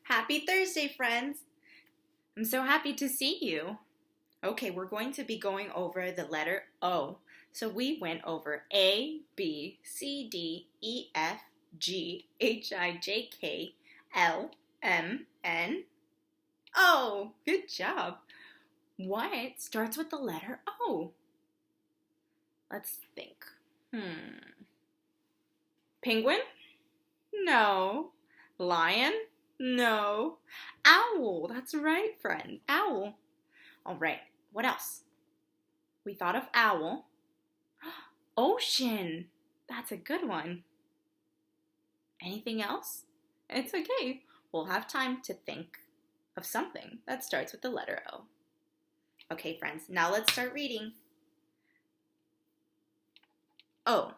Happy Thursday, friends! I'm so happy to see you. Okay, we're going to be going over the letter O. So we went over A, B, C, D, E, F, G, H, I, J, K, L, M, N, O. Good job. What starts with the letter O? Let's think. Penguin? No. Lion? No. Owl. That's right, friend. Owl. All right. What else? We thought of owl. Ocean. That's a good one. Anything else? It's okay. We'll have time to think of something that starts with the letter O. Okay, friends. Now let's start reading. O.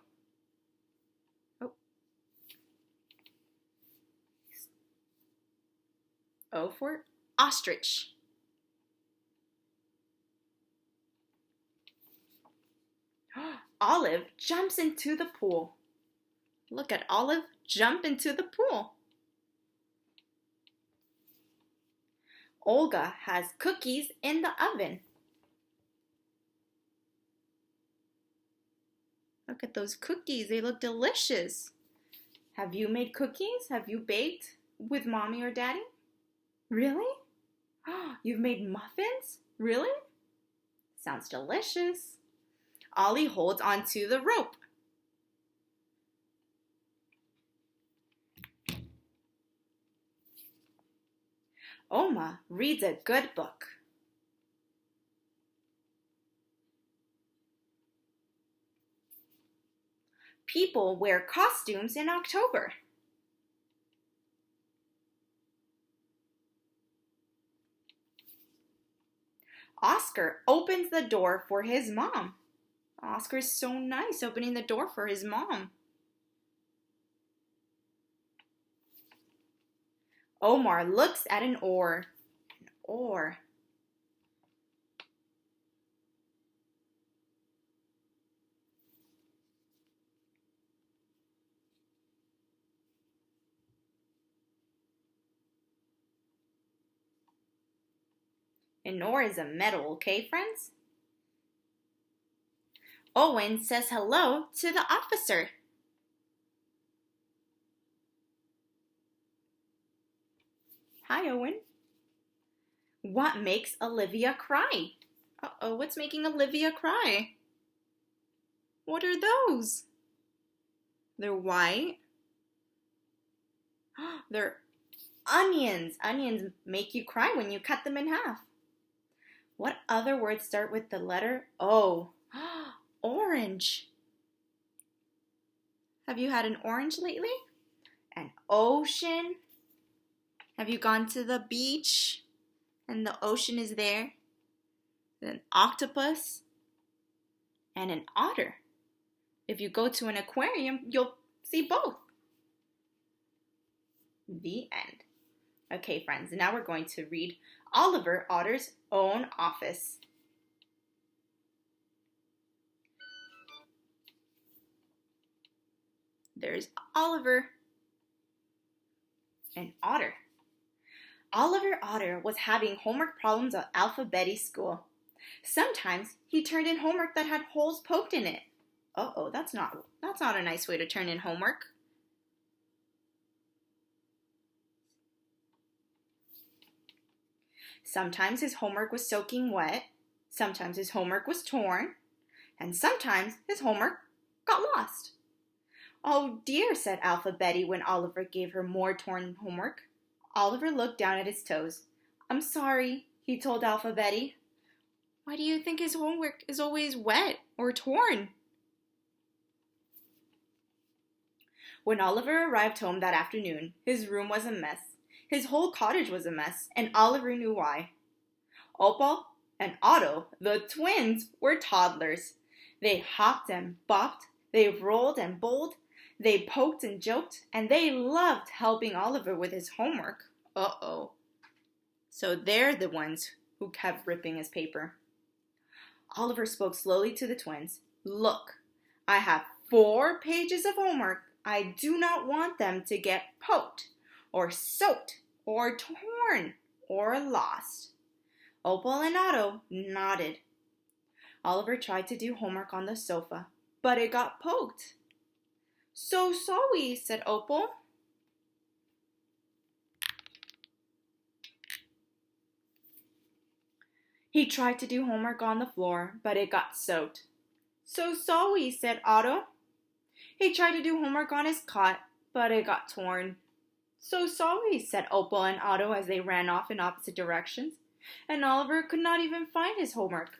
O for ostrich. Olive jumps into the pool. Look at Olive jump into the pool. Olga has cookies in the oven. Look at those cookies. They look delicious. Have you made cookies? Have you baked with mommy or daddy? Really? You've made muffins? Really? Sounds delicious. Ollie holds onto the rope. Oma reads a good book. People wear costumes in October. Oscar opens the door for his mom. Oscar's so nice opening the door for his mom. Omar looks at an oar. An oar. An oar is a metal, okay, friends? Owen says hello to the officer. Hi, Owen. What makes Olivia cry? Uh-oh, what's making Olivia cry? What are those? They're white. They're onions. Onions make you cry when you cut them in half. What other words start with the letter O? Orange. Have you had an orange lately? An ocean. Have you gone to the beach and the ocean is there? An octopus and an otter. If you go to an aquarium, you'll see both. The end. Okay, friends, now we're going to read Oliver Otter's own office. There's Oliver and Otter. Oliver Otter was having homework problems at Alphabeti School. Sometimes he turned in homework that had holes poked in it. Uh-oh, that's not a nice way to turn in homework. Sometimes his homework was soaking wet, sometimes his homework was torn, and sometimes his homework got lost. Oh dear, said Alphabeti when Oliver gave her more torn homework. Oliver looked down at his toes. I'm sorry, he told Alphabeti. Why do you think his homework is always wet or torn? When Oliver arrived home that afternoon, his room was a mess. His whole cottage was a mess, and Oliver knew why. Opal and Otto, the twins, were toddlers. They hopped and bopped, they rolled and bowled, they poked and joked, and they loved helping Oliver with his homework. Uh-oh. So they're the ones who kept ripping his paper. Oliver spoke slowly to the twins. Look, I have 4 pages of homework. I do not want them to get poked or soaked or torn, or lost? Opal and Otto nodded. Oliver tried to do homework on the sofa, but it got poked. So sorry, said Opal. He tried to do homework on the floor, but it got soaked. So sorry, said Otto. He tried to do homework on his cot, but it got torn. So sorry, said Opal and Otto as they ran off in opposite directions, and Oliver could not even find his homework.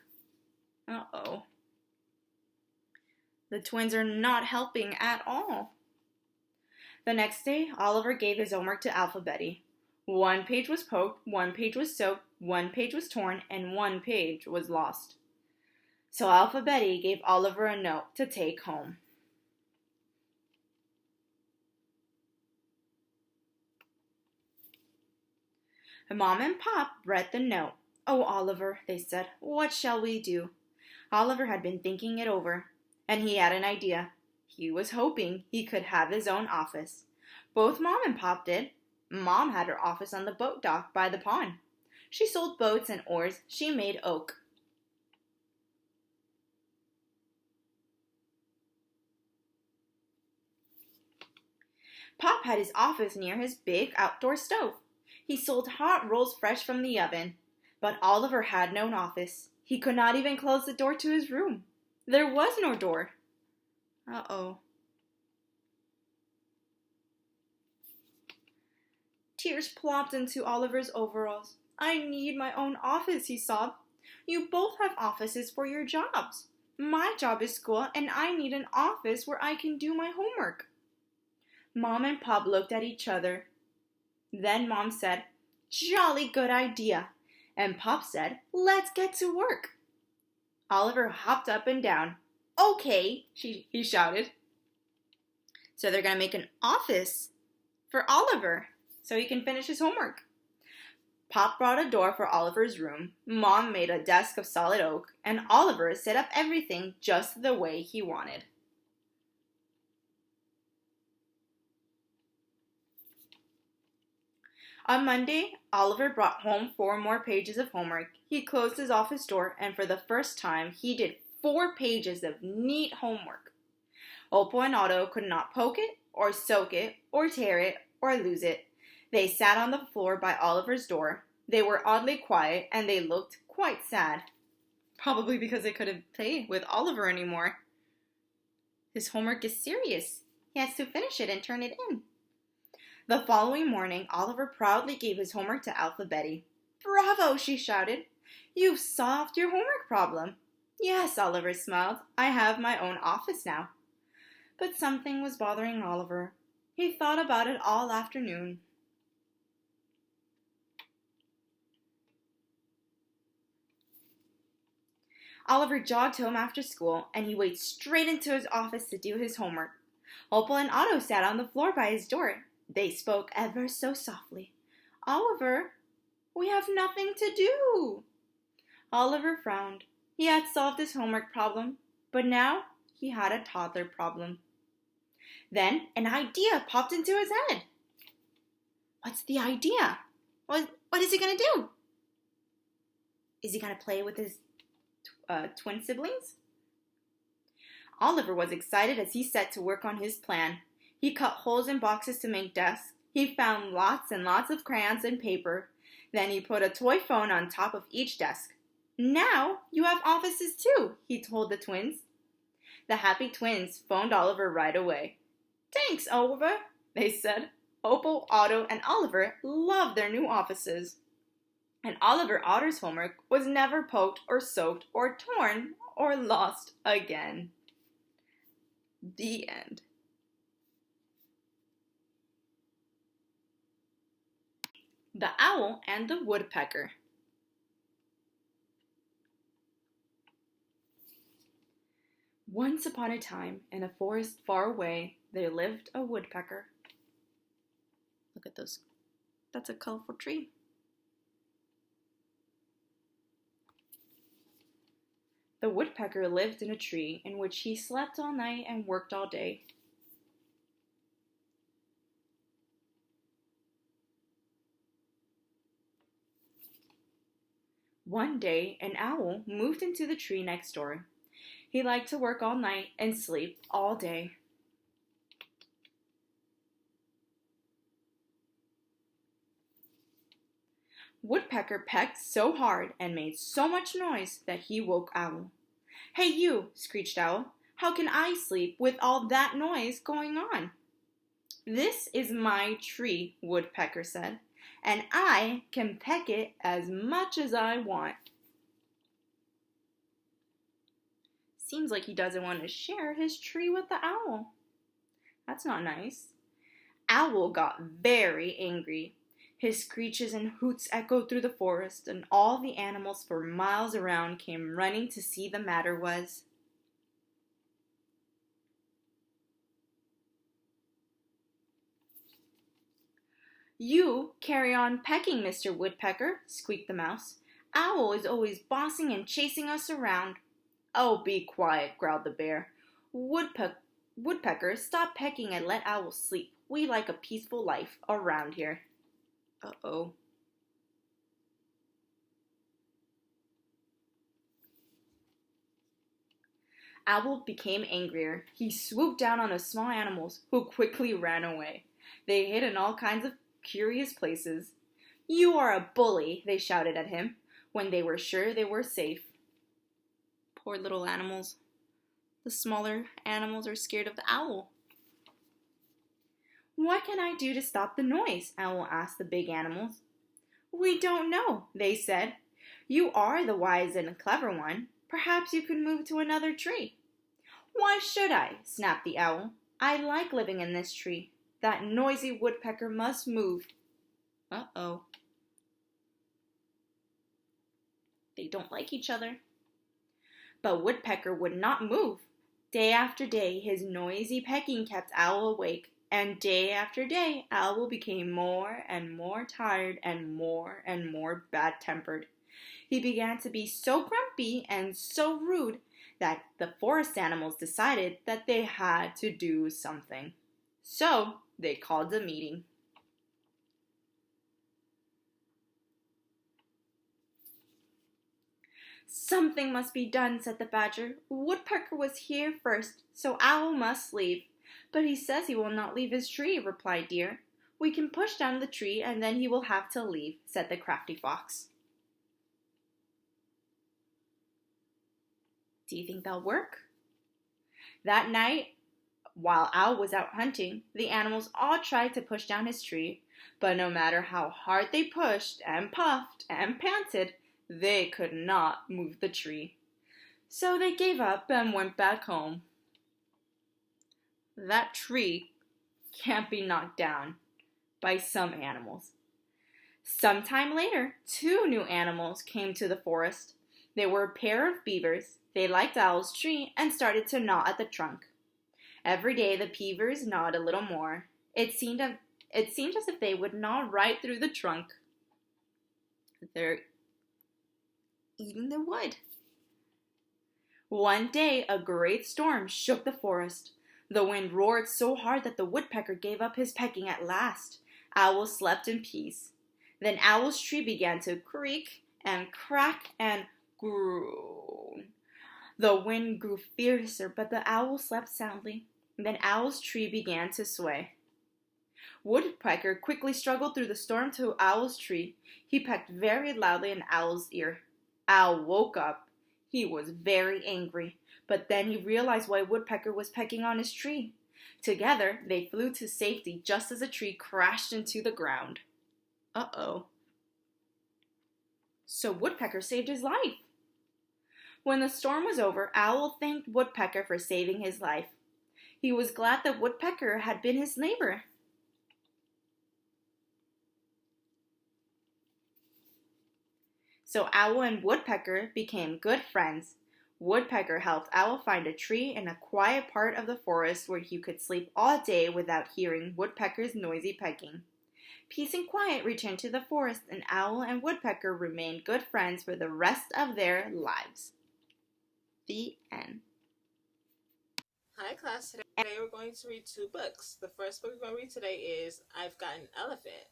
Uh-oh. The twins are not helping at all. The next day, Oliver gave his homework to Alphabetty. One page was poked, one page was soaked, one page was torn, and one page was lost. So Alphabetty gave Oliver a note to take home. Mom and Pop read the note. Oh, Oliver, they said, what shall we do? Oliver had been thinking it over, and he had an idea. He was hoping he could have his own office. Both Mom and Pop did. Mom had her office on the boat dock by the pond. She sold boats and oars. She made oak. Pop had his office near his big outdoor stove. He sold hot rolls fresh from the oven. But Oliver had no office. He could not even close the door to his room. There was no door. Uh-oh. Tears plopped into Oliver's overalls. I need my own office, he sobbed. You both have offices for your jobs. My job is school, and I need an office where I can do my homework. Mom and Pop looked at each other. Then Mom said, jolly good idea. And Pop said, let's get to work. Oliver hopped up and down. Okay, he shouted. So they're going to make an office for Oliver so he can finish his homework. Pop brought a door for Oliver's room. Mom made a desk of solid oak, and Oliver set up everything just the way he wanted. On Monday, Oliver brought home 4 more pages of homework. He closed his office door, and for the first time, he did 4 pages of neat homework. Opal and Otto could not poke it, or soak it, or tear it, or lose it. They sat on the floor by Oliver's door. They were oddly quiet, and they looked quite sad. Probably because they couldn't play with Oliver anymore. His homework is serious. He has to finish it and turn it in. The following morning, Oliver proudly gave his homework to Alphabetty. Bravo, she shouted. You've solved your homework problem. Yes, Oliver smiled. I have my own office now. But something was bothering Oliver. He thought about it all afternoon. Oliver jogged home after school, and he went straight into his office to do his homework. Opal and Otto sat on the floor by his door. They spoke ever so softly. Oliver, we have nothing to do. Oliver frowned. He had solved his homework problem, but now he had a toddler problem. Then an idea popped into his head. What's the idea? What is he going to do? Is he going to play with his twin siblings? Oliver was excited as he set to work on his plan. He cut holes in boxes to make desks. He found lots and lots of crayons and paper. Then he put a toy phone on top of each desk. Now you have offices too, he told the twins. The happy twins phoned Oliver right away. Thanks, Oliver, they said. Opal, Otto, and Oliver loved their new offices. And Oliver Otter's homework was never poked or soaked or torn or lost again. The end. The Owl and the Woodpecker. Once upon a time, in a forest far away, there lived a woodpecker. Look at those. That's a colorful tree. The woodpecker lived in a tree in which he slept all night and worked all day. One day, an owl moved into the tree next door. He liked to work all night and sleep all day. Woodpecker pecked so hard and made so much noise that he woke Owl. "Hey you," screeched Owl. "How can I sleep with all that noise going on?" "This is my tree," Woodpecker said, "and I can peck it as much as I want." Seems like he doesn't want to share his tree with the owl. That's not nice. Owl got very angry. His screeches and hoots echoed through the forest, and all the animals for miles around came running to see the matter was. "You carry on pecking, Mr. Woodpecker," squeaked the mouse. "Owl is always bossing and chasing us around." "Oh, be quiet," growled the bear. Woodpecker, stop pecking and let Owl sleep. We like a peaceful life around here." Uh-oh. Owl became angrier. He swooped down on the small animals, who quickly ran away. They hid in all kinds of curious places. "You are a bully," they shouted at him, when they were sure they were safe. Poor little animals. The smaller animals are scared of the owl. "What can I do to stop the noise?" Owl asked the big animals. "We don't know," they said. "You are the wise and clever one. Perhaps you could move to another tree." "Why should I?" snapped the owl. "I like living in this tree. That noisy woodpecker must move." Uh-oh. They don't like each other. But Woodpecker would not move. Day after day, his noisy pecking kept Owl awake, and day after day, Owl became more and more tired and more bad-tempered. He began to be so grumpy and so rude that the forest animals decided that they had to do something. So they called a meeting. "Something must be done," said the badger. "Woodpecker was here first, so Owl must leave." "But he says he will not leave his tree," replied Deer. "We can push down the tree and then he will have to leave," said the crafty fox. "Do you think that'll work?" That night, while Owl was out hunting, the animals all tried to push down his tree, but no matter how hard they pushed and puffed and panted, they could not move the tree. So they gave up and went back home. That tree can't be knocked down by some animals. Sometime later, two new animals came to the forest. They were a pair of beavers. They liked Owl's tree and started to gnaw at the trunk. Every day the beavers gnawed a little more. It seemed as if they would gnaw right through the trunk. They're eating the wood. One day a great storm shook the forest. The wind roared so hard that the woodpecker gave up his pecking at last. Owl slept in peace. Then Owl's tree began to creak and crack and groan. The wind grew fiercer, but the owl slept soundly. Then Owl's tree began to sway. Woodpecker quickly struggled through the storm to Owl's tree. He pecked very loudly in Owl's ear. Owl woke up. He was very angry, but then he realized why Woodpecker was pecking on his tree. Together, they flew to safety just as the tree crashed into the ground. Uh-oh. So Woodpecker saved his life. When the storm was over, Owl thanked Woodpecker for saving his life. He was glad that Woodpecker had been his neighbor. So Owl and Woodpecker became good friends. Woodpecker helped Owl find a tree in a quiet part of the forest where he could sleep all day without hearing Woodpecker's noisy pecking. Peace and quiet returned to the forest, and Owl and Woodpecker remained good friends for the rest of their lives. The end. Hi class, today we're going to read two books. The first book we're going to read today is I've Got an Elephant.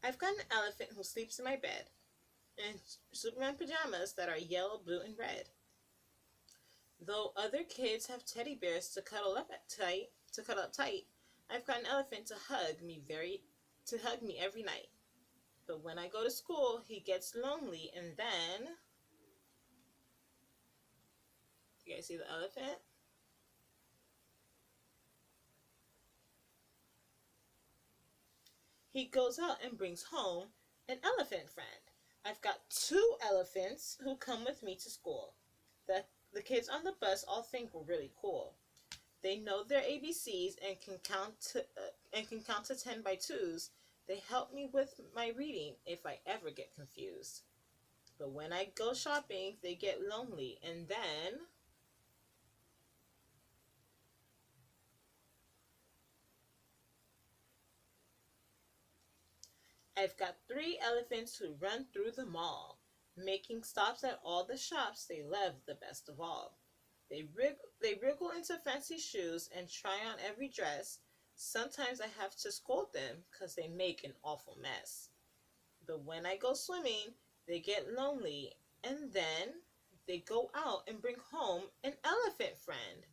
I've got an elephant who sleeps in my bed, and Superman pajamas that are yellow, blue, and red. Though other kids have teddy bears to cuddle up tight, I've got an elephant to hug me every night. But when I go to school, he gets lonely, and then you guys see the elephant? He goes out and brings home an elephant friend. I've got two elephants who come with me to school. The kids on the bus all think we're really cool. They know their ABCs and can count to 10 by twos. They help me with my reading if I ever get confused. But when I go shopping, they get lonely, and then I've got three elephants who run through the mall, making stops at all the shops they love the best of all. They wriggle into fancy shoes and try on every dress. Sometimes I have to scold them because they make an awful mess. But when I go swimming, they get lonely, and then they go out and bring home an elephant friend.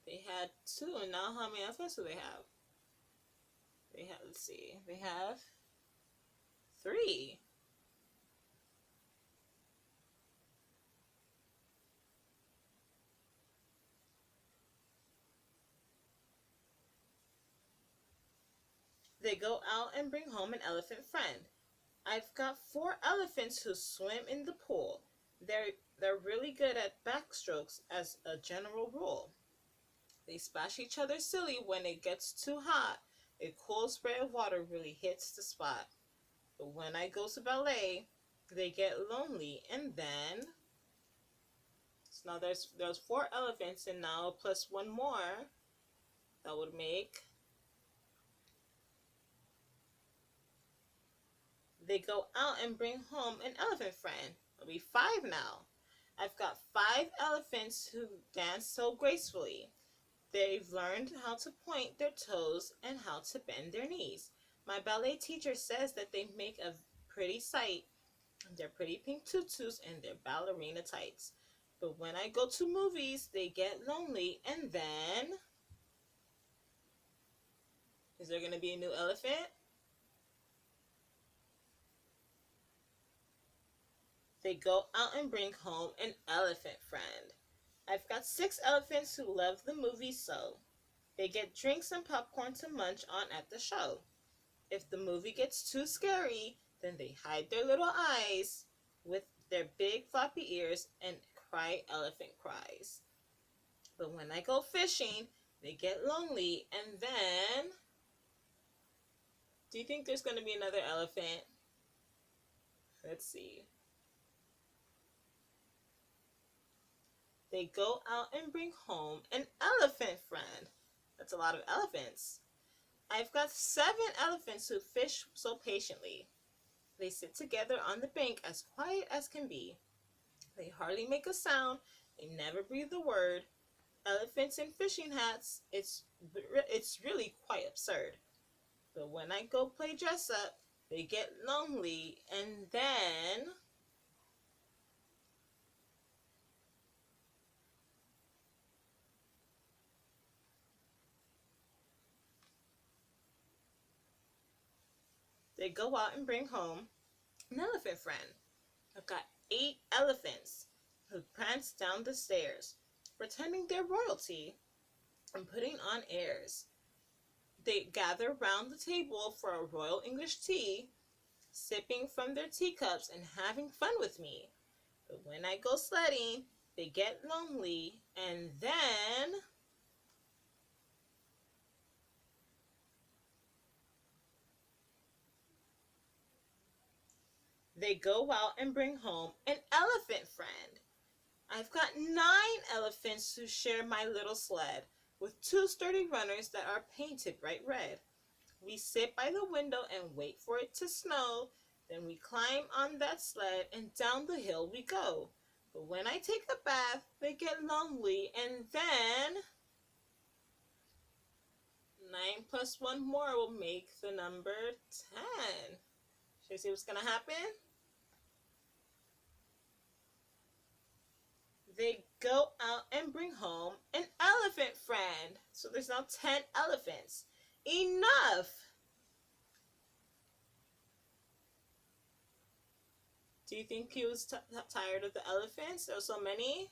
They had two, and now how many elephants do they have? Let's see, they have three. They go out and bring home an elephant friend. I've got four elephants who swim in the pool. They're really good at backstrokes as a general rule. They splash each other silly when it gets too hot. A cool spray of water really hits the spot. But when I go to ballet, they get lonely, and then so now there's four elephants, and now plus one more that would make they go out and bring home an elephant friend. It'll be five now. I've got five elephants who dance so gracefully. They've learned how to point their toes and how to bend their knees. My ballet teacher says that they make a pretty sight. Their pretty pink tutus and their ballerina tights. But when I go to movies, they get lonely, and then is there going to be a new elephant? They go out and bring home an elephant friend. I've got six elephants who love the movie so. They get drinks and popcorn to munch on at the show. If the movie gets too scary, then they hide their little eyes with their big floppy ears and cry elephant cries. But when I go fishing, they get lonely, and then do you think there's going to be another elephant? Let's see. They go out and bring home an elephant friend. That's a lot of elephants. I've got seven elephants who fish so patiently. They sit together on the bank as quiet as can be. They hardly make a sound. They never breathe a word. Elephants in fishing hats, it's really quite absurd. But when I go play dress up, they get lonely, and then they go out and bring home an elephant friend. I've got 8 elephants who prance down the stairs, pretending they're royalty and putting on airs. They gather round the table for a royal English tea, sipping from their teacups and having fun with me. But when I go sledding, they get lonely, and then they go out and bring home an elephant friend. I've got 9 elephants who share my little sled, with 2 sturdy runners that are painted bright red. We sit by the window and wait for it to snow. Then we climb on that sled and down the hill we go. But when I take a bath, they get lonely, and then 9 plus 1 more will make the number 10. Should we see what's going to happen? They go out and bring home an elephant friend. So there's now 10 elephants. Enough! Do you think he was tired of the elephants? There were so many.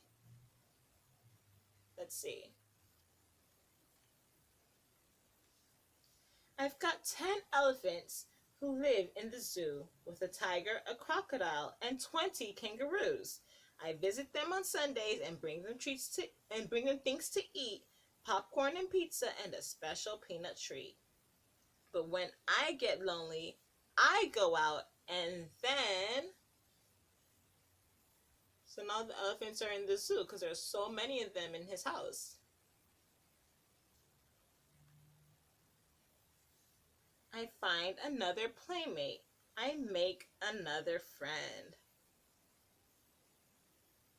Let's see. I've got 10 elephants who live in the zoo with a tiger, a crocodile, and 20 kangaroos. I visit them on Sundays and bring them things to eat, popcorn and pizza and a special peanut treat. But when I get lonely, I go out and then so now the elephants are in the zoo because there's so many of them in his house. I find another playmate. I make another friend.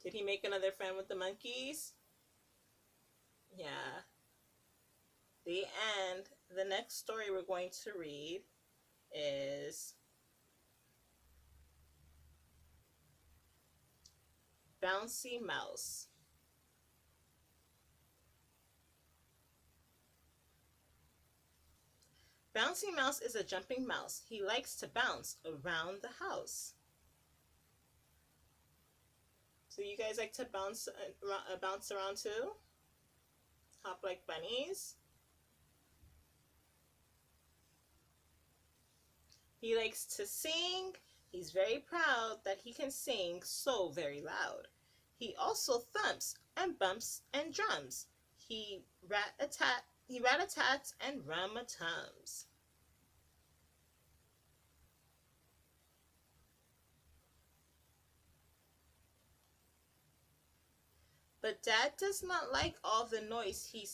Did he make another friend with the monkeys? Yeah. The end. The next story we're going to read is Bouncy Mouse. Bouncy Mouse is a jumping mouse. He likes to bounce around the house. So you guys like to bounce around too? Hop like bunnies? He likes to sing. He's very proud that he can sing so very loud. He also thumps and bumps and drums. He rat-a-tats and rum-a-tums. But Dad does not like all the noise. He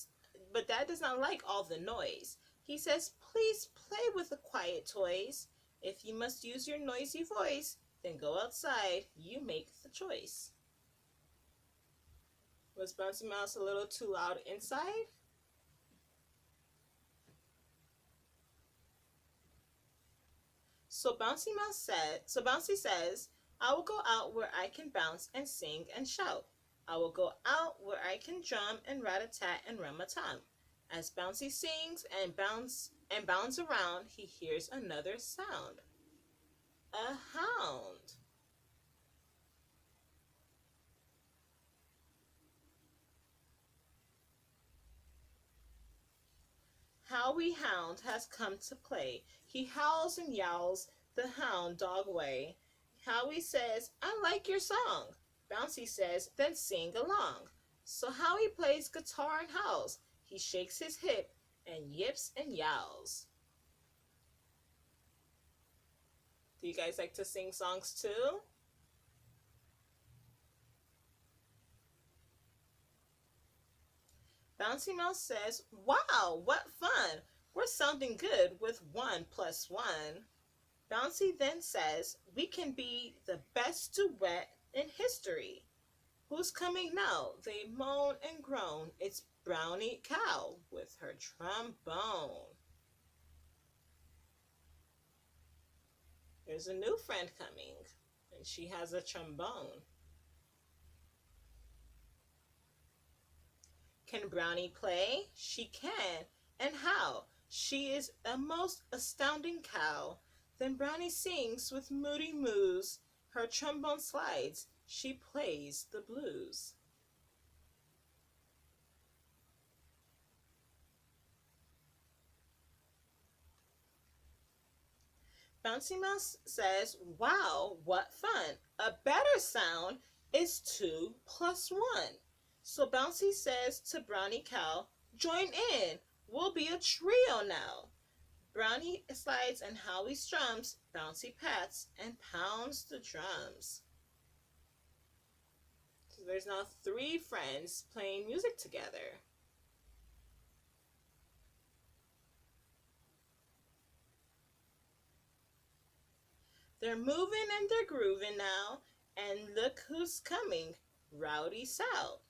says, "Please play with the quiet toys. If you must use your noisy voice, then go outside. You make the choice." Was Bouncy Mouse a little too loud inside? So Bouncy says, "I will go out where I can bounce and sing and shout. I will go out where I can drum and rat-a-tat and rum-a-tum." As Bouncy sings and bounds around, he hears another sound. A hound. Howie Hound has come to play. He howls and yowls the hound dog way. Howie says, "I like your song." Bouncy says, "Then sing along." So Howie plays guitar and howls. He shakes his hip and yips and yowls. Do you guys like to sing songs too? Bouncy Mouse says, "Wow, what fun! We're sounding good with 1 plus 1." Bouncy then says, "We can be the best duet in history." Who's coming now? They moan and groan. It's Brownie Cow with her trombone. There's a new friend coming, and she has a trombone. Can Brownie play? She can. And how? She is a most astounding cow. Then Brownie sings with moody moos. Her trombone slides. She plays the blues. Bouncy Mouse says, "Wow, what fun! A better sound is 2 plus 1." So Bouncy says to Brownie Cow, "Join in. We'll be a trio now." Brownie slides and Howie strums. Bouncy pats and pounds the drums. So there's now 3 friends playing music together. They're moving and they're grooving now, and look who's coming, Rowdy Sal.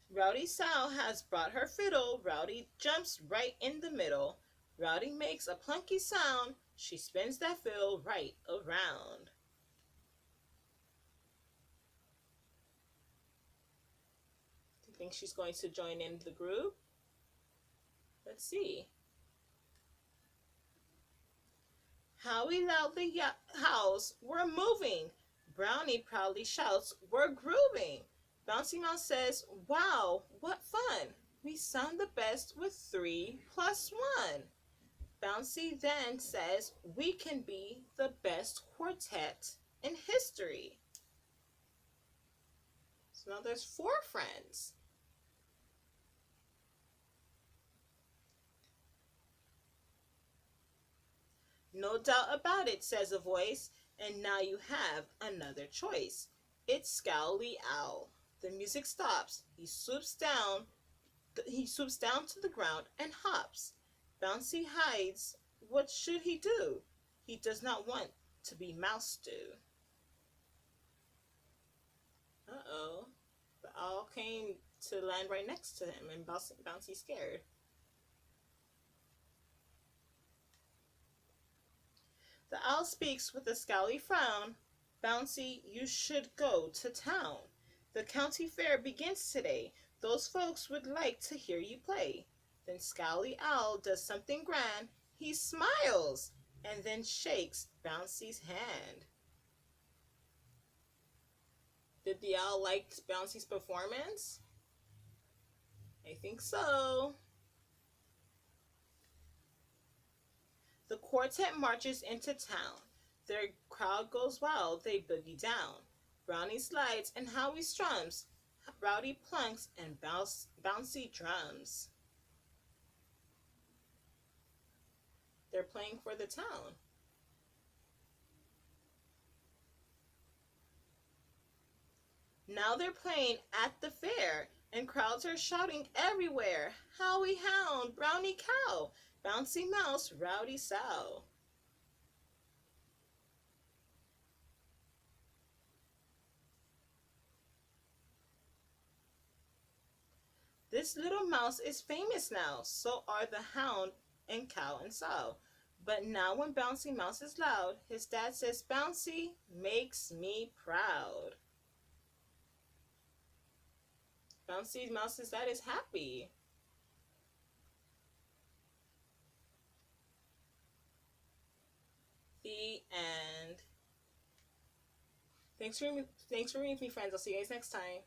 Rowdy Sow has brought her fiddle. Rowdy jumps right in the middle. Rowdy makes a plunky sound. She spins that fiddle right around. Do you think she's going to join in the group? Let's see. Howie loudly howls, "We're moving!" Brownie proudly shouts, "We're grooving!" Bouncy Mouse says, "Wow, what fun! We sound the best with 3 plus 1." Bouncy then says, "We can be the best quartet in history." So now there's 4 friends. "No doubt about it," says a voice, "and now you have another choice. It's Scowly Owl." The music stops. He swoops down to the ground and hops. Bouncy hides. What should he do? He does not want to be mouse stew. Uh-oh. The owl came to land right next to him, and Bouncy scared. The owl speaks with a scowly frown. "Bouncy, you should go to town. The county fair begins today. Those folks would like to hear you play." Then Scowly Owl does something grand. He smiles and then shakes Bouncy's hand. Did the owl like Bouncy's performance? I think so. The quartet marches into town. Their crowd goes wild, they boogie down. Brownie slides and Howie strums. Rowdy plunks and Bouncy drums. They're playing for the town. Now they're playing at the fair, and crowds are shouting everywhere. "Howie Hound, Brownie Cow, Bouncy Mouse, Rowdy Sow." This little mouse is famous now, so are the hound and cow and sow. But now when Bouncy Mouse is loud, his dad says, "Bouncy makes me proud." Bouncy Mouse's dad is happy. The end. Thanks for reading with me, friends. I'll see you guys next time.